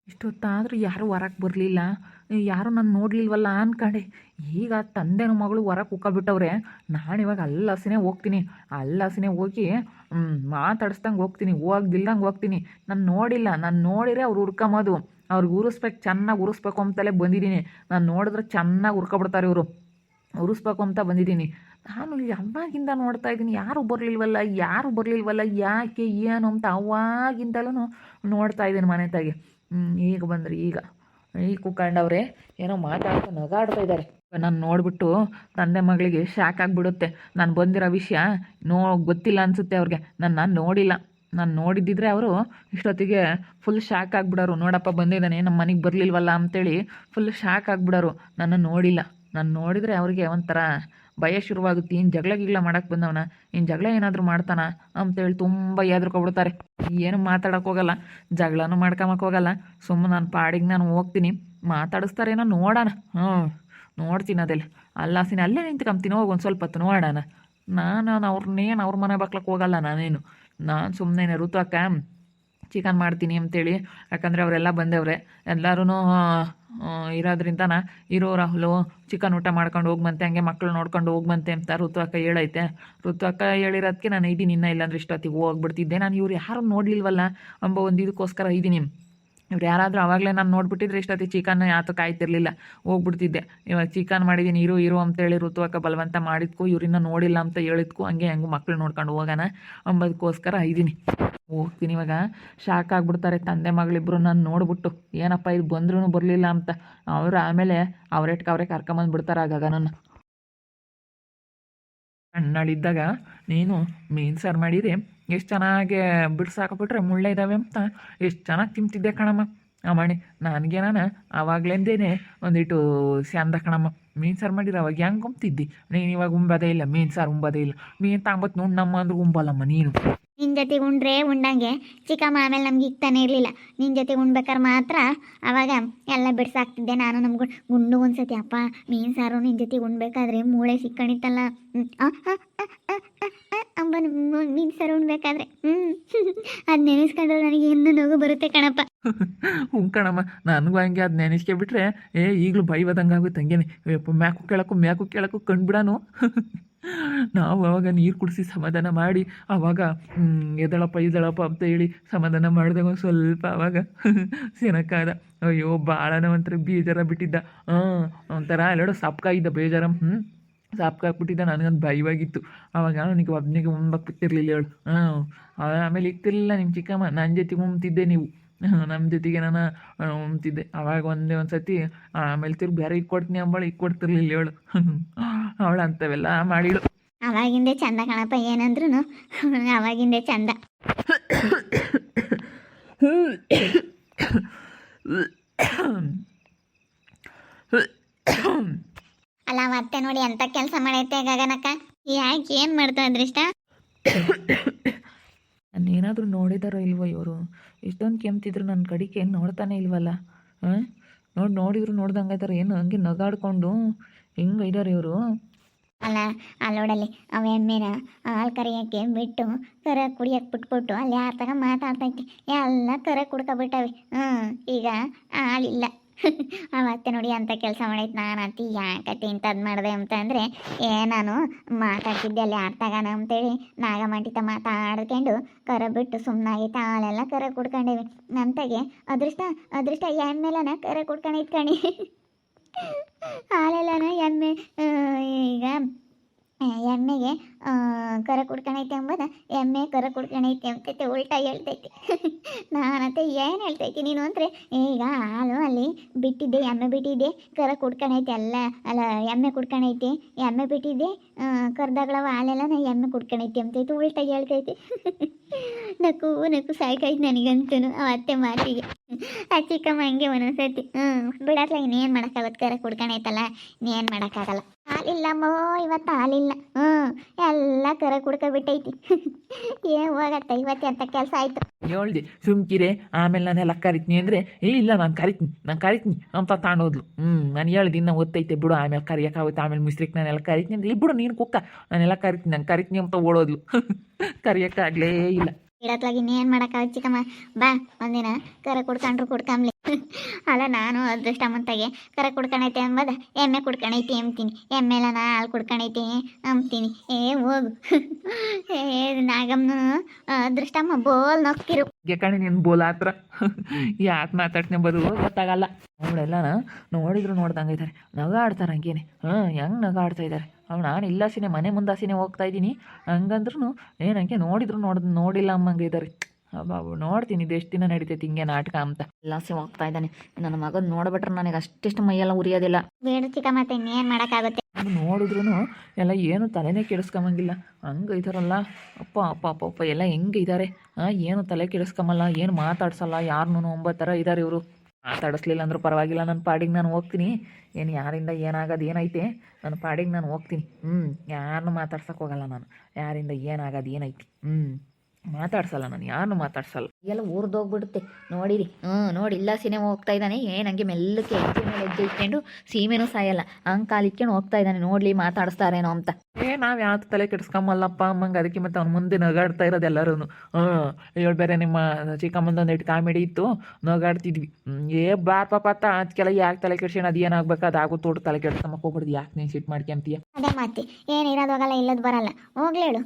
ಇಷ್ಟೊತ್ತಾದರೂ ಯಾರೂ ಹೊರಗೆ ಬರಲಿಲ್ಲ, ಯಾರೂ ನಾನು ನೋಡಲಿಲ್ವಲ್ಲ ಅನ್ಕೊಂಡೆ. ಈಗ ತಂದೆನ ಮಗಳು ಹೊರಗೆ ಕುಕ್ಕೊಬಿಟ್ಟವ್ರೆ. ನಾನು ಇವಾಗ ಅಲ್ಲಸಿನೇ ಹೋಗ್ತೀನಿ, ಅಲ್ಲಸಿನೇ ಹೋಗಿ ಮಾತಾಡಿಸ್ದಂಗೆ ಹೋಗ್ತೀನಿ, ಹೋಗ್ದಿಲ್ದಂಗೆ ಹೋಗ್ತೀನಿ. ನಾನು ನೋಡಿಲ್ಲ, ನಾನು ನೋಡಿದ್ರೆ ಅವ್ರು ಹುಡ್ಕೊಂಬೋದು, ಅವ್ರಿಗೆ ಉರಿಸ್ಬೇಕು, ಚೆನ್ನಾಗಿ ಉರಿಸ್ಬೇಕು ಅಂತಲೇ ಬಂದಿದ್ದೀನಿ. ನಾನು ನೋಡಿದ್ರೆ ಚೆನ್ನಾಗಿ ಹುರ್ಕೊಬಿಡ್ತಾರೆ ಇವರು, ಉರಿಸ್ಬೇಕು ಅಂತ ಬಂದಿದ್ದೀನಿ. ನಾನು ಯಾವಾಗಿಂದ ನೋಡ್ತಾ ಇದ್ದೀನಿ, ಯಾರೂ ಬರಲಿಲ್ವಲ್ಲ, ಯಾರೂ ಬರಲಿಲ್ವಲ್ಲ, ಯಾಕೆ ಏನು ಅಂತ ಅವಾಗಿಂದಲೂ ನೋಡ್ತಾ ಇದ್ದೀನಿ ಮನೆ ತಾಗಿ. ಈಗ ಬಂದ್ರಿ, ಈಗ ಕುಕ್ಕಂಡವ್ರೆ ಏನೋ ಮಾತಾಡ್ತಾ ನಗಾಡ್ತಾ ಇದ್ದಾರೆ. ನಾನು ನೋಡಿಬಿಟ್ಟು ತಂದೆ ಮಗಳಿಗೆ ಶಾಕ್ ಆಗಿಬಿಡುತ್ತೆ. ನಾನು ಬಂದಿರೋ ವಿಷಯ ಗೊತ್ತಿಲ್ಲ ಅನಿಸುತ್ತೆ ಅವ್ರಿಗೆ. ನಾನು ನೋಡಿಲ್ಲ, ನಾನು ನೋಡಿದ್ದಿದ್ರೆ ಅವರು ಇಷ್ಟೊತ್ತಿಗೆ ಫುಲ್ ಶಾಕ್ ಆಗಿಬಿಡೋರು. ನೋಡಪ್ಪ ಬಂದಿದ್ದಾನೆ, ನಮ್ಮ ಮನೆಗೆ ಬರಲಿಲ್ವಲ್ಲ ಅಂತೇಳಿ ಫುಲ್ ಶಾಕ್ ಆಗಿಬಿಡೋರು. ನಾನು ನೋಡಿಲ್ಲ, ನಾನು ನೋಡಿದರೆ ಅವ್ರಿಗೆ ಒಂಥರ ಭಯ ಶುರುವಾಗುತ್ತೆ. ಇನ್ನು ಜಗಳ ಗಿಗಳ ಮಾಡೋಕ್ಕೆ ಬಂದವನ, ಇನ್ನು ಜಗಳ ಏನಾದರೂ ಮಾಡ್ತಾನ ಅಂತೇಳಿ ತುಂಬ ಹೆದ್ರ್ಕೊಬಿಡ್ತಾರೆ. ಏನು ಮಾತಾಡೋಕೆ ಹೋಗಲ್ಲ, ಜಗಳನೂ ಮಾಡ್ಕೊಂಬಕ್ಕೆ ಹೋಗಲ್ಲ. ಸುಮ್ಮನೆ ನಾನು ಪಾಡಿಗೆ ನಾನು ಹೋಗ್ತೀನಿ, ಮಾತಾಡಿಸ್ತಾರೇನೋ ನೋಡೋಣ. ನೋಡ್ತೀನಿ ಅದೆಲ್ಲ ಅಲ್ಲಾಸಿನ ಅಲ್ಲೇ ನಿಂತ್ಕೊಂತೀನಿ, ಹೋಗಿ ಒಂದು ಸ್ವಲ್ಪ ಹೊತ್ತು ನೋಡೋಣ. ನಾನು ಅವ್ರನ್ನೇನು ಅವ್ರ ಮನೆ ಬಾಕ್ಲಕ್ಕೆ ಹೋಗಲ್ಲ ನಾನೇನು. ನಾನು ಸುಮ್ಮನೆ ಋತು ಅಕ್ಕ ಚಿಕನ್ ಮಾಡ್ತೀನಿ ಅಂತೇಳಿ, ಯಾಕಂದರೆ ಅವರೆಲ್ಲ ಬಂದವ್ರೆ, ಎಲ್ಲರೂ ಇರೋದ್ರಿಂದನ ಇರೋ ರಾಹುಲು ಚಿಕನ್ ಊಟ ಮಾಡ್ಕೊಂಡು ಹೋಗ್ಬಂತೆ, ಹಂಗೆ ಮಕ್ಕಳು ನೋಡ್ಕೊಂಡು ಹೋಗ್ಬಂತೆ ಅಂತ ಋತು ಅಕ್ಕ ಹೇಳೈತೆ. ಋತು ಅಕ್ಕ ಹೇಳಿರೋದಕ್ಕೆ ನಾನು ಇದ್ದೀನಿ, ಇನ್ನೂ ಇಲ್ಲಾಂದ್ರೆ ಇಷ್ಟೊತ್ತಿಗೆ ಹೋಗ್ಬಿಡ್ತಿದ್ದೆ. ನಾನು ಇವ್ರು ಯಾರೂ ನೋಡಲಿಲ್ವಲ್ಲ ಅಂಬ ಒಂದು ಇದಕ್ಕೋಸ್ಕರ ಇದ್ದೀನಿ. ಇವ್ರು ಯಾರಾದರೂ ಆವಾಗಲೇ ನಾನು ನೋಡಿಬಿಟ್ಟಿದ್ರೆ ಇಷ್ಟೊತ್ತಿಗೆ ಚಿಕನ್ ಯಾತಕ್ಕೆ ಕಾಯ್ತಿರ್ಲಿಲ್ಲ, ಹೋಗ್ಬಿಡ್ತಿದ್ದೆ. ಇವಾಗ ಚಿಕನ್ ಮಾಡಿದ್ದೀನಿ, ಇರು ಅಂತೇಳಿ ಋತು ಅಕ್ಕ ಬಲವಂತ ಮಾಡಿದ್ಕು, ಇವ್ರಿನ್ನ ನೋಡಿಲ್ಲ ಅಂತ ಹೇಳಿದ್ಕು, ಹಂಗೆ ಹೆಂಗೂ ಮಕ್ಕಳು ನೋಡ್ಕೊಂಡು ಹೋಗೋಣ ಅಂಬೋದಕ್ಕೋಸ್ಕರ ಇದ್ದೀನಿ. ಹೋಗ್ತೀನಿ ಇವಾಗ. ಶಾಕ್ ಆಗಿಬಿಡ್ತಾರೆ ತಂದೆ ಮಗಳಿಬ್ರು ನಾನು ನೋಡ್ಬಿಟ್ಟು, ಏನಪ್ಪ ಇದು ಬಂದ್ರೂ ಬರಲಿಲ್ಲ ಅಂತ. ಅವರು ಆಮೇಲೆ ಅವರೇಟ್ಗೆ ಅವರೇ ಕರ್ಕೊಂಬಂದ್ಬಿಡ್ತಾರೆ ಆಗಾಗ ನನ್ನ. ಅಣ್ಣಳಿದ್ದಾಗ ನೀನು ಮೀನು ಸಾರು ಮಾಡಿದೆ, ಎಷ್ಟು ಚೆನ್ನಾಗಿ ಬಿಡ್ಸಾಕ್ಬಿಟ್ರೆ ಮುಳ್ಳೆ ಇದ್ದಾವೆ ಅಂತ ಎಷ್ಟು ಚೆನ್ನಾಗಿ ತಿಂತಿದ್ದೆ ಕಣಮ್ಮ. ಅಮ್ಮಣಿ ನನಗೆ ನಾನು ಆವಾಗಲಿಂದೇನೆ ಒಂದಿಟ್ಟು ಸ್ಯಾಂದ ಕಣಮ್ಮ. ಮೀನು ಸಾರು ಮಾಡಿದ್ರೆ ಅವಾಗ ಹೆಂಗೆ ಉಂಬ್ತಿದ್ದಿ ನೀನು, ಇವಾಗ ಉಂಬೋದೇ ಇಲ್ಲ, ಮೀನು ಸಾರು ಉಂಬೋದೇ ಇಲ್ಲ. ಮೀನು ತಾಂಬತ್ತು ಉಣ್ಣಮ್ಮ ಅಂದ್ರೆ ಉಂಬಲ್ಲಮ್ಮ ನೀನು. ನಿನ್ನ ಜೊತೆ ಉಂಡ್ರೆ ಉಂಡಂಗೆ ಚಿಕ್ಕಮ್ಮ ಆಮೇಲೆ ನಮ್ಗೆ ಇಕ್ತಾನೆ ಇರಲಿಲ್ಲ. ನಿನ್ನ ಜೊತೆ ಉಣ್ಬೇಕಾದ್ರೆ ಮಾತ್ರ ಅವಾಗ ಎಲ್ಲ ಬಿಡ್ಸಾಕ್ತಿದ್ದೆ ನಾನು. ನಮ್ಗೆ ಗುಂಡು ಒಂದ್ಸತಿ ಅಪ್ಪ ಮೀನು ಸಾರು ನಿನ್ನ ಜೊತೆ ಉಣ್ಬೇಕಾದ್ರೆ ಮೂಳೆ ಸಿಕ್ಕಣಿತ್ತಲ್ಲ, ಅಂಬ ಮೀನು ಸಾರು ಉಣ್ಬೇಕಾದ್ರೆ ಅದು ನೆನೆಸ್ಕೊಂಡ್ರೆ ನನಗೆ ಇನ್ನೂ ನಗು ಬರುತ್ತೆ ಕಣಪ್ಪ. ಕಣಮ್ಮ, ನನಗೂ ಹಂಗೆ ಅದು ನೆನೆಸ್ಕೊಬಿಟ್ರೆ ಈಗಲೂ ಬೈವದಂಗೆ ಆಗುತ್ತೆ. ಹಂಗೇನೆ ಮ್ಯಾಕು ಕೇಳಕ್ಕೂ ಕಂಡುಬಿಡಾನು. ನಾವು ಅವಾಗ ನೀರು ಕುಡಿಸಿ ಸಮಾಧಾನ ಮಾಡಿ ಆವಾಗ ಎದಳಪ್ಪ ಅಂತ ಹೇಳಿ ಸಮಾಧಾನ ಮಾಡಿದಾಗ ಒಂದು ಸ್ವಲ್ಪ ಆವಾಗ ಸೆನಕ್ಕಾದ. ಅಯ್ಯೋ ಭಾಳನ ಒಂಥರ ಬೇಜಾರ ಬಿಟ್ಟಿದ್ದ. ಒಂಥರ ಎಲ್ಲೋಡ ಸಪ್ಕಾಗಿದ್ದ ಬೇಜಾರ. ಸಾಪ್ಕಾಕ್ಬಿಟ್ಟಿದ್ದ. ನನಗೊಂದು ಭಯವಾಗಿತ್ತು ಆವಾಗ. ಅವನಿಗೆ ಒಬ್ಬನಿಗೆ ಉಣ್ಬಕ್ಕೆ ಬಿಟ್ಟಿರಲಿಲ್ಲ ಹೇಳು. ಆಮೇಲೆ ಇಕ್ತಿರ್ಲಿಲ್ಲ ನಿಮ್ಮ ಚಿಕ್ಕಮ್ಮ, ನನ್ನ ಜೊತೆಗೆ ಉಣ್ತಿದ್ದೆ ನೀವು, ನಮ್ಮ ಜೊತೆಗೆ ನಾನು ಉಣ್ತಿದ್ದೆ ಆವಾಗ ಒಂದೇ ಒಂದು ಸತಿ. ಆಮೇಲೆ ತಿರ್ಗಿ ಬೇರೆ ಇಕ್ಕೊಡ್ತೀನಿ ಅಂಬಳು, ಇಕ್ಕೊಡ್ತಿರ್ಲಿಲ್ಲ ಹೇಳು. ಅವಳು ಅಂಥವೆಲ್ಲ ಮಾಡಿಳು. ಅವಾಗಿಂದೇ ಚಂದ ಕಣಪ್ಪ, ಏನಂದ್ರೂ ಅವಾಗಿಂದೇ ಚಂದ. ಅಲ್ಲ ಮತ್ತೆ ನೋಡಿ ಎಂತ ಕೆಲಸ ಮಾಡೈತೆ ಗಗನಕ್ಕ. ಯಾಕೆ ಏನು ಮಾಡ್ತಾ ಇದ್ರಿಷ್ಟ? ನಾನೇನಾದರೂ ನೋಡಿದಾರೋ ಇಲ್ವೋ ಇವರು, ಇಷ್ಟೊಂದು ಕೆಮ್ತಿದ್ರು ನನ್ನ ಕಡೆಗೆ ಏನು ನೋಡ್ತಾನೆ ಇಲ್ವಲ್ಲ. ನೋಡಿದ್ರು ನೋಡ್ದಂಗೆ ಇದ್ದಾರೆ, ಏನು ಹಂಗೆ ನಗಾಡ್ಕೊಂಡು ಹಿಂಗೆ ಇದ್ದಾರೆ ಇವರು. ಅಲ್ಲ ಅಲ್ಲೋಡಲ್ಲಿ ಅವ ಎಮ್ಮೆನ ಹಾಲು ಕರಿಯೋಕ್ಕೆ ಬಿಟ್ಟು ಕರ ಕುಡಿಯೋಕೆ ಬಿಟ್ಬಿಟ್ಟು ಅಲ್ಲಿ ಯಾರ ತಗ ಮಾತಾಡ್ತೈತಿ, ಎಲ್ಲ ಕರ ಕುಡ್ಕೊಬಿಟ್ಟವೆ. ಈಗ ಹಾಲಿಲ್ಲ. ಅವತ್ತೆ ನೋಡಿ ಅಂತ ಕೆಲಸ ಮಾಡೈತೆ. ನಾನು ಅಂತಿ ಯಾಕತ್ತೆ ಇಂಥದ್ದು ಮಾಡಿದೆ ಅಂತಂದರೆ ನಾನು ಮಾತಾಡ್ತಿದ್ದೆ ಅಲ್ಲಿ ಆಡ್ತಾಗಾನ ಅಂತೇಳಿ ನಾಗಮಂಟಿತ ಮಾತಾಡ್ಕೊಂಡು ಕರ ಬಿಟ್ಟು ಸುಮ್ಮನಾಗೈತೆ. ಹಾಲೆಲ್ಲ ಕರ ಕುಡ್ಕೊಂಡೇವಿ. ನಂತಾಗೆ ಅದೃಷ್ಟ ಎಮ್ಮೆಲನ ಕರ ಕುಡ್ಕೊಂಡೈತೆ ಕಣಿ. ಹಾಲೆಲ್ಲನ ಎಮ್ಮೆ ಈಗ ಎಮ್ಮೆಗೆ ಕರ ಕುಡ್ಕೊಂಡೈತೆ ಎಂಬುದು ಎಮ್ಮೆ ಕರ ಕುಡ್ಕೊಂಡೈತೆ ಅಂತೈತೆ ಉಲ್ಟಾ ಹೇಳ್ತೈತಿ. ನಾನಂತೆ ಏನು ಹೇಳ್ತೈತಿ ನೀನು ಅಂದರೆ, ಈಗ ಹಾಲು ಅಲ್ಲಿ ಬಿಟ್ಟಿದ್ದೆ, ಎಮ್ಮೆ ಬಿಟ್ಟಿದ್ದೆ, ಕರ ಕುಡ್ಕೊಂಡೈತೆ ಎಲ್ಲ. ಅಲ್ಲ ಎಮ್ಮೆ ಕುಡ್ಕೊಂಡೈತೆ, ಎಮ್ಮೆ ಬಿಟ್ಟಿದ್ದೆ, ಕರ್ದಾಗಳವ ಹಾಲೆಲ್ಲ ನಾ ಎಮ್ಮೆ ಕುಡ್ಕೊಂಡೈತಿ ಅಂತೈತಿ ಉಲ್ಟಾ ಹೇಳ್ತೈತಿ. ನಕ್ಕು ಸಾಯ್ಕೈತಿ ನನಗಂತೂ ಅವತ್ತೆ ಮಾತಿಗೆ. ಆ ಚಿಕ್ಕಮ್ಮ ಹಂಗೆ ಒಂದೊಂದ್ಸತಿ ಬಿಡತ್ಲ. ಇನ್ನೇನು ಮಾಡೋಕ್ಕಾಗತ್ತೆ, ಕರ ಕುಡ್ಕೊಂಡೈತಲ್ಲ, ಇನ್ನೇನು ಮಾಡೋಕ್ಕಾಗಲ್ಲ. ಹಾಲಿಲ್ಲಮ್ಮೋ ಇವತ್ತು ಹಾಲಿಲ್ಲ. ಎಲ್ಲ ಕರ ಕುಡ್ಕೊಬಿಟ್ಟೈತಿ. ಏನು ಹೋಗತ್ತ ಇವತ್ತು ಅಂತ ಕೆಲಸ ಆಯ್ತು. ಹೇಳ್ದೆ ಸುಮ್ಕಿರೆ, ಆಮೇಲೆ ನಾನೆಲ್ಲ ಕರಿತೀನಿ ಅಂದರೆ ಇಲ್ಲ ನಾನು ಕರಿತೀನಿ ಅಂತ ತಾಣೋದ್ಲು. ನಾನು ಹೇಳ್ದು ಇನ್ನು ಓದ್ತೈತೆ ಬಿಡು, ಆಮೇಲೆ ಕರಿಯೋಕ್ಕಾಗುತ್ತೆ, ಆಮೇಲೆ ಮಿಸ್ತ್ರಿಕ್ ನಾನೆಲ್ಲ ಕರಿತೀನಿ ಅಂದರೆ ಬಿಡು ನೀನು ಕುಕ್ಕ, ನಾನೆಲ್ಲ ಕರಿತೀನಿ ಅಂತ ಓಡೋದ್ಲು. ಕರಿಯೋಕ್ಕಾಗಲೇ ಇಲ್ಲ. ಇಡತ್ಲಾಗಿ ಇನ್ನೇನು ಮಾಡೋಕ್ಕಾಗ ಚಿಕ್ಕಮ್ಮ. ಬಾ ಒಂದಿನ ಕರ ಕುಡ್ಕೊಂಡ್ರು ಕುಡ್ಕಂಬ್ಲಿ. ಅಲ್ಲ ನಾನು ಅದೃಷ್ಟಮಂತಾಗೆ ಕರ ಕುಡ್ಕಣೈತೆ ಅಂಬದ ಎಮ್ಮೆ ಕುಡ್ಕಣೈತಿ ಅಂತೀನಿ, ಎಮ್ಮೆಲ್ಲ ನಾ ಹಾಲು ಕುಡ್ಕಣೈತಿ ಅಂತೀನಿ. ಹೋಗು. ನಾಗಮ್ಮನು ಅದೃಷ್ಟಮ್ಮ ಬೋಲ್ ನೊಕ್ಕಿರು. ಕಣೆ ನಿನ್ನ ಬೋಲ ಹತ್ರ ಯಾಕೆ ಮಾತಾಡ್ತೀನಿ ಬದು ಗೊತ್ತಾಗಲ್ಲ. ಅವಳೆಲ್ಲನ ನೋಡಿದ್ರು ನೋಡ್ದಂಗೆ ಇದ್ದಾರೆ, ನಗಾಡ್ತಾರೆ ಹಂಗೇನೆ. ಹೆಂಗೆ ನಗಾಡ್ತಾ ಇದ್ದಾರೆ. ನಾನು ಇಲ್ಲ ಸಿನೆ ಮನೆ ಮುಂದಾಸಿನೇ ಹೋಗ್ತಾ ಇದ್ದೀನಿ, ಹಂಗಂದ್ರೂ ಹಂಗೆ ನೋಡಿದ್ರು ನೋಡಿಲ್ಲ ಅಮ್ಮಂಗೆ ಇದ್ದಾರೆ. ಬಾಬು ನೋಡ್ತೀನಿ ಇದು ಎಷ್ಟು ದಿನ ನಡೀತೈತಿ ಹಿಂಗೆ ನಾಟಕ ಅಂತ. ಲಾಸಿ ಹೋಗ್ತಾ ಇದ್ದಾನೆ. ನನ್ನ ಮಗನ ನೋಡ್ಬಿಟ್ರೆ ನನಗೆ ಅಷ್ಟಿಷ್ಟು ಮೈಯೆಲ್ಲ ಉರಿಯೋದಿಲ್ಲ. ಬೇಡ ಚಿಕ್ಕ, ಮತ್ತೆ ಇನ್ನೇನು ಮಾಡೋಕ್ಕಾಗುತ್ತೆ. ನೋಡಿದ್ರು ಎಲ್ಲ ಏನು ತಲೆನೇ ಕೆಡಿಸ್ಕೊಂಬಂಗಿಲ್ಲ. ಹಂಗೆ ಇದಾರಲ್ಲ, ಅಪ್ಪ ಅಪ್ಪ ಅಪ್ಪ ಅಪ್ಪ ಎಲ್ಲ ಹೆಂಗೆ ಇದ್ದಾರೆ. ಏನು ತಲೆ ಕೆಡಿಸ್ಕೊಂಬಲ್ಲ, ಏನು ಮಾತಾಡ್ಸಲ್ಲ ಯಾರನ್ನೂ. ಒಂಬತ್ತರ ಇದ್ದಾರೆ ಇವರು. ಮಾತಾಡಿಸ್ಲಿಲ್ಲ ಅಂದ್ರೂ ಪರವಾಗಿಲ್ಲ, ನನ್ನ ಪಾಡಿಗೆ ನಾನು ಹೋಗ್ತೀನಿ. ಏನು ಯಾರಿಂದ ಏನಾಗೋದು ಏನೈತೆ ನನ್ನ ಪಾಡಿಗೆ ನಾನು ಹೋಗ್ತೀನಿ. ಯಾರನ್ನೂ ಮಾತಾಡ್ಸೋಕೆ ಹೋಗಲ್ಲ ನಾನು. ಯಾರಿಂದ ಏನಾಗೋದು ಏನೈತಿ ಮಾತಾಡ್ಸಲ್ಲ ನಾನು, ಯಾರನ್ನೂ ಮಾತಾಡ್ಸಲ್ಲ. ಎಲ್ಲ ಊರ್ದೋಗ್ಬಿಡುತ್ತೆ ನೋಡಿರಿ. ನೋಡಿ ಇಲ್ಲ ಸಿನಿಮಾ ಹೋಗ್ತಾ ಇದ್ದಾನೆ. ಹಂಗೆ ಮೆಲ್ಲಕ್ಕೆ ಹೆಜ್ಜೆ ಮೇಲೆ ಹೆಜ್ಜೆ ಇಟ್ಕೊಂಡು ಸೀಮೆನೂ ಸಾಯಲ್ಲ ಹಂಗೆ ಕಾಲಿಕ್ಕೊಂಡು ಹೋಗ್ತಾ ಇದ್ದಾನೆ. ನೋಡ್ಲಿ ಮಾತಾಡಿಸ್ತಾರೇನೋ ಅಂತ. ನಾವು ಯಾವ್ದು ತಲೆ ಕೆಡಿಸ್ಕೊಂಬಲ್ಲಪ್ಪ ಅಮ್ಮಂಗೆ. ಅದಕ್ಕೆ ಮತ್ತೆ ಅವ್ನು ಮುಂದೆ ನಗಾಡ್ತಾ ಇರೋದು ಎಲ್ಲರೂ. ಇವಳು ಬೇರೆ ನಿಮ್ಮ ಚಿಕ್ಕಮ್ಮಂದೊಂದು ಇಟ್ಟು ಕಾಮಿಡಿ ಇತ್ತು, ನಗಾಡ್ತಿದ್ವಿ. ಬಾರ್ ಪಾಪ ಅದಕ್ಕೆಲ್ಲ ಯಾಕೆ ತಲೆ ಕೆಡ್ಸ್ಕೊಂಡು ಅದು ಏನಾಗಬೇಕು ಅದು ಆಗೋ ತೋಟ ತಲೆ ಕೆಡ್ಸ್ಕೊಂಬಕ್ಕೆ ಹೋಗ್ಬಿಡ್ದು. ಯಾಕೆ ನೀನು ಸಿಟ್ಟು ಮಾಡ್ಕೊಂತೀಯ? ಅದೇ ಮಾತಿ, ಏನು ಇರೋದೋಗಲ್ಲ ಇಲ್ಲದ ಬರಲ್ಲ. ಹೋಗ್ಲೇಳು.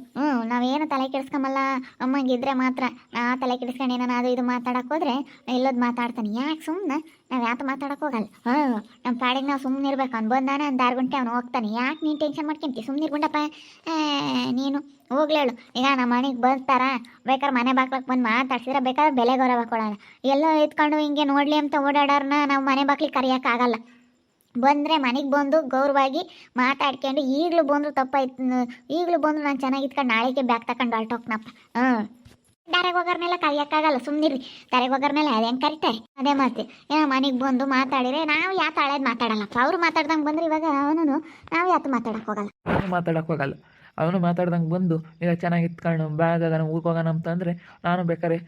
ನಾವೇನು ತಲೆ ಕೆಡಿಸ್ಕೊಂಬಲ್ಲ ಅಮ್ಮಂಗಿದ್ರೆ ಮಾತ್ರ. ನಾ ತಲೆ ಕೆಡಿಸ್ಕೊಂಡು ಏನಾನ ಅದು ಇದು ಮಾತಾಡಕ್ಕೆ ಹೋದ್ರೆ ಇಲ್ಲೋದು ಮಾತಾಡ್ತಾನೆ. ಯಾಕೆ ಸುಮ್ಮನೆ ನಾವು ಯಾಕೆ ಮಾತಾಡಕ್ಕೆ ಹೋಗಲ್ಲ. ನಮ್ಮ ಪಾಡಿಗೆ ನಾವು ಸುಮ್ಮನೆ ಇರ್ಬೇಕು. ಅವ್ನು ಬಂದಾನೆ ಒಂದು 6 ಗಂಟೆ ಅವ್ನು ಹೋಗ್ತಾನೆ. ಯಾಕೆ ನೀನು ಟೆನ್ಷನ್ ಮಾಡ್ಕೊಂತಿ? ಸುಮ್ಮನೆ ಇರ್ಕೊಂಡಪ್ಪ ನೀನು. ಹೋಗ್ಲೇಳು. ಈಗ ನಮ್ಮ ಮನೆಗೆ ಬರ್ತಾರ, ಬೇಕಾದ್ರೆ ಮನೆ ಬಾಗ್ಲಕ್ಕೆ ಬಂದು ಮಾತಾಡ್ಸಿದ್ರೆ ಬೇಕಾದ್ರೆ ಬೆಲೆ ಗೌರವ ಕೊಡೋಣ. ಎಲ್ಲೋ ಎತ್ಕೊಂಡು ಹಿಂಗೆ ನೋಡಲಿ ಅಂತ ಓಡಾಡೋರನ್ನ ನಾವು ಮನೆ ಬಾಗ್ಲಿಗೆ ಕರೆಯೋಕ್ಕಾಗಲ್ಲ. ಬಂದರೆ ಮನೆಗೆ ಬಂದು ಗೌರವಾಗಿ ಮಾತಾಡ್ಕೊಂಡು ಈಗಲೂ ಬಂದರೂ ತಪ್ಪಾಯ್ತು, ಈಗಲೂ ಬಂದು ನಾನು ಚೆನ್ನಾಗಿ ಇತ್ಕೊಂಡು ನಾಳೆಗೆ ಬ್ಯಾಗ್ ತಗೊಂಡು ಹೊರಟೋಗ್ನಪ್ಪ. ದಾರೆಗೆ ಹೋಗೋರ್ನೆಲ್ಲ ಕರೆಯೋಕ್ಕಾಗಲ್ಲ, ಸುಮ್ಮನಿರಿ. ದಾರೆಗೆ ಹೋಗೋರ್ನೆಲ್ಲ ಅದೇ ಹೆಂಗೆ ಕರಿತಾರೆ? ಅದೇ ಮಾತು. ಏನೋ ಮನೆಗೆ ಬಂದು ಮಾತಾಡಿದ್ರೆ ನಾವು ಯಾತ ಹಳೇದು ಮಾತಾಡಲ್ಲಪ್ಪ. ಅವರು ಮಾತಾಡ್ದಂಗೆ ಬಂದರೆ ಇವಾಗ ಅವನು ನಾವು ಯಾತು ಮಾತಾಡಕ್ಕೆ ಹೋಗಲ್ಲ. ಅವನು ಮಾತಾಡ್ದಂಗೆ ಬಂದು ಈಗ ಚೆನ್ನಾಗಿ ಇತ್ಕೊಂಡು ಬ್ಯಾಗ್ ಆಗೋಣ ಊರಿಗೆ ಹೋಗೋಣ ಅಂತಂದರೆ ನಾನು ಬೇಕಾದ್ರೆ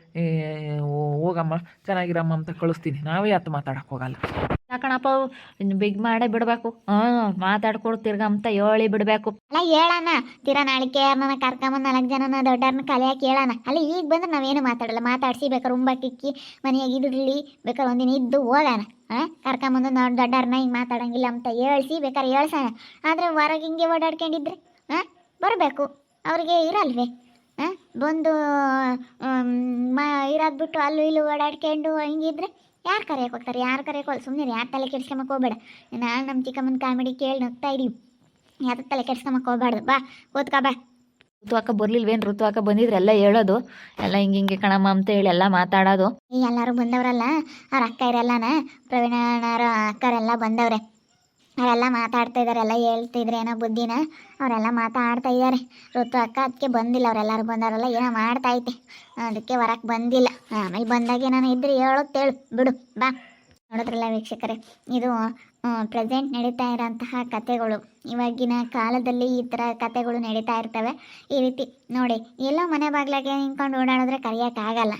ಹೋಗಮ್ಮ ಚೆನ್ನಾಗಿರಮ್ಮ ಅಂತ ಕಳಿಸ್ತೀನಿ. ನಾವೇ ಯಾತು ಮಾತಾಡಕ್ಕೆ ಹೋಗಲ್ಲ. ಯಾಕಣಪ್ಪ ಬಿಗ್ ಮಾಡೇ ಬಿಡಬೇಕು. ಮಾತಾಡ್ಕೊಡು ತಿರ್ಗ ಅಂತ ಹೇಳಿ ಬಿಡಬೇಕು. ಅಲ್ಲ ಹೇಳೋಣ, ತೀರಾ ನಾಳಿಕೆ ಯಾರನ್ನ ಕರ್ಕೊಂಬಂದು 4 ಜನನ ದೊಡ್ಡವ್ರನ್ನ ಕಲಿಯಾಕೆ ಹೇಳೋಣ. ಅಲ್ಲ ಈಗ ಬಂದ್ರೆ ನಾವೇನು ಮಾತಾಡಲ್ಲ. ಮಾತಾಡಿಸಿ ಬೇಕಾದ್ರೆ ಉಂಬಕ್ಕಿಕ್ಕಿ ಮನೆಯಾಗಿ ಇದಿರಲಿ, ಬೇಕಾದ್ರೆ ಒಂದಿನ ಇದ್ದು ಹೋಗೋಣ. ಕರ್ಕೊಂಬಂದು ದೊಡ್ಡವ್ರನ್ನ ಹಿಂಗೆ ಮಾತಾಡೋಂಗಿಲ್ಲ ಅಂತ ಹೇಳ್ಸಿ ಬೇಕಾದ್ರೆ ಹೇಳ್ಸೋಣ. ಆದರೆ ಹೊರಗೆ ಹಿಂಗೆ ಓಡಾಡ್ಕೊಂಡಿದ್ರೆ ಬರಬೇಕು. ಅವ್ರಿಗೆ ಇರಲ್ವೇ? ಬಂದು ಇರೋದು ಬಿಟ್ಟು ಅಲ್ಲೂ ಇಲ್ಲೂ ಓಡಾಡ್ಕೊಂಡು ಹಿಂಗಿದ್ರೆ ಯಾರು ಕರೆಯೋಕೆ ಹೋಗ್ತಾರೆ? ಯಾರು ಕರೆಯೋಕೆ ಹೋಗಲ್ಲ. ಸುಮ್ಮನೆ ಯಾರು ತಲೆ ಕೆಡ್ಸ್ಕೊಂಬಕ್ಕೆ ಹೋಗ್ಬೇಡ. ನಾನು ನಮ್ಮ ಚಿಕ್ಕಮ್ಮನ ಕಾಮಿಡಿ ಕೇಳಿ ನಗ್ತಾ ಇದೀವಿ. ಯಾರು ತಲೆ ಕೆಡ್ಸ್ಕೊಂಬಕ್ಕೆ ಹೋಗ್ಬಾರ್ದು. ಬಾ ಓದ್ಕೊ ಬಾ. ಋತುವಾಕ ಬರ್ಲಿಲ್ವೇನು? ಋತುವಾಕ ಬಂದಿದ್ರೆ ಎಲ್ಲ ಹೇಳೋದು, ಎಲ್ಲ ಹಿಂಗೆ ಕಣಮ್ಮ ಅಂತ ಹೇಳಿ ಎಲ್ಲ ಮಾತಾಡೋದು. ಈ ಎಲ್ಲರೂ ಬಂದವರಲ್ಲ, ಅವ್ರ ಅಕ್ಕ ಇರಲ್ಲನ, ಪ್ರವೀಣರ ಅಕ್ಕರೆಲ್ಲ ಬಂದವ್ರೆ. ಅವರೆಲ್ಲ ಮಾತಾಡ್ತಾ ಇದ್ದಾರೆ, ಎಲ್ಲ ಹೇಳ್ತಿದ್ರೆ ಏನೋ ಬುದ್ಧಿನ. ಅವರೆಲ್ಲ ಮಾತಾಡ್ತಾ ಇದ್ದಾರೆ. ಋತು ಅಕ್ಕ ಅದಕ್ಕೆ ಬಂದಿಲ್ಲ. ಅವರೆಲ್ಲರೂ ಬಂದವರೆಲ್ಲ ಏನೋ ಮಾಡ್ತಾಯಿದ್ದೆ, ಅದಕ್ಕೆ ಹೊರಕ್ಕೆ ಬಂದಿಲ್ಲ. ಆಮೇಲೆ ಬಂದಾಗ ನಾನು ಇದ್ರೆ ಹೇಳು ಬಿಡು. ಬಾ. ನೋಡಿದ್ರಲ್ಲ ವೀಕ್ಷಕರೇ, ಇದು ಪ್ರೆಸೆಂಟ್ ನಡೀತಾ ಇರೋಂತಹ ಕತೆಗಳು. ಇವಾಗಿನ ಕಾಲದಲ್ಲಿ ಈ ಥರ ಕತೆಗಳು ನಡೀತಾ ಇರ್ತವೆ. ಈ ರೀತಿ ನೋಡಿ, ಎಲ್ಲೋ ಮನೆ ಬಾಗ್ಲಾಗೆ ನಿಂತ್ಕೊಂಡು ಓಡಾಡಿದ್ರೆ ಕರೆಯೋಕ್ಕಾಗಲ್ಲ.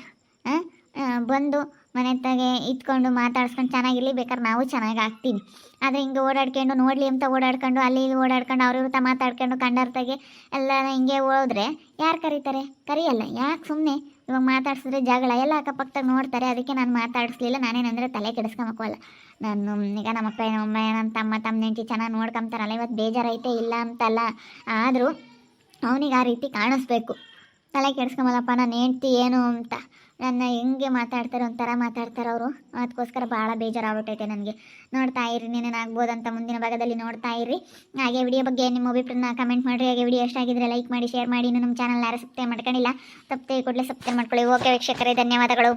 ಬಂದು ಮನೆ ತಾಗೆ ಇತ್ಕೊಂಡು ಮಾತಾಡ್ಸ್ಕೊಂಡು ಚೆನ್ನಾಗಿರಲಿ, ಬೇಕಾದ್ರೆ ನಾವು ಚೆನ್ನಾಗಿ ಆಗ್ತೀವಿ. ಆದರೆ ಹಿಂಗೆ ಓಡಾಡ್ಕೊಂಡು ನೋಡಲಿ ಅಂತ ಓಡಾಡ್ಕೊಂಡು ಅಲ್ಲಿ ಇಲ್ಲಿ ಓಡಾಡ್ಕೊಂಡು ಅವ್ರ ಮಾತಾಡ್ಕೊಂಡು ಕಂಡರ್ತಾಗೆ ಎಲ್ಲ ಹಿಂಗೆ ಹೋದ್ರೆ ಯಾರು ಕರೀತಾರೆ? ಕರಿಯಲ್ಲ. ಯಾಕೆ ಸುಮ್ಮನೆ ಇವಾಗ ಮಾತಾಡ್ಸಿದ್ರೆ ಜಗಳ ಎಲ್ಲ ಅಕ್ಕಪಕ್ಕದಾಗ ನೋಡ್ತಾರೆ. ಅದಕ್ಕೆ ನಾನು ಮಾತಾಡಿಸ್ಲಿಲ್ಲ. ನಾನೇನಂದರೆ ತಲೆ ಕೆಡಿಸ್ಕೊಂಬಕ್ಕಲ್ಲ. ನಾನು ಈಗ ನಮ್ಮ ಅಪ್ಪ ನಮ್ಮಮ್ಮ ನನ್ನ ತಮ್ಮ ನೆಂಟಿ ಚೆನ್ನಾಗಿ ನೋಡ್ಕೊಂತಾರಲ್ಲ, ಇವತ್ತು ಬೇಜಾರೈತೆ ಇಲ್ಲ ಅಂತಲ್ಲ. ಆದರೂ ಅವನಿಗೆ ಆ ರೀತಿ ಕಾಣಿಸ್ಬೇಕು. ತಲೆ ಕೆಡಿಸ್ಕೊಂಬಲ್ಲಪ್ಪ ನಾನು ಹೆಂಡ್ತಿ ಏನು ಅಂತ ನನ್ನ ಹೆಂಗೆ ಮಾತಾಡ್ತಾರೆ, ಒಂಥರ ಮಾತಾಡ್ತಾರೆ ಅವರು. ಅದಕ್ಕೋಸ್ಕರ ಭಾಳ ಬೇಜಾರಾಗ್ಬಿಟ್ಟೈತೆ ನನಗೆ. ನೋಡ್ತಾ ಇರಿ, ಏನೇನಾಗ್ಬೋದಂತ ಮುಂದಿನ ಭಾಗದಲ್ಲಿ ನೋಡ್ತಾ ಇರಿ. ಹಾಗೆ ವಿಡಿಯೋ ಬಗ್ಗೆ ನಿಮ್ಮ ಅಭಿಪ್ರಾಯನ ಕಮೆಂಟ್ ಮಾಡಿರಿ. ಹಾಗೆ ವಿಡಿಯೋ ಎಷ್ಟಾಗಿದ್ರೆ ಲೈಕ್ ಮಾಡಿ, ಶೇರ್ ಮಾಡಿ. ಇನ್ನು ನಮ್ಮ ಚಾನಲ್ ಯಾರು ಸಬ್ಸ್ಕ್ರೈಬ್ ಮಾಡ್ಕೊಂಡಿಲ್ಲ, ತಪ್ಪದೆ ಕೂಡಲೇ ಸಬ್ಸ್ಕ್ರೈಬ್ ಮಾಡ್ಕೊಳ್ಳಿ. ಓಕೆ ವೀಕ್ಷಕರೇ, ಧನ್ಯವಾದಗಳು.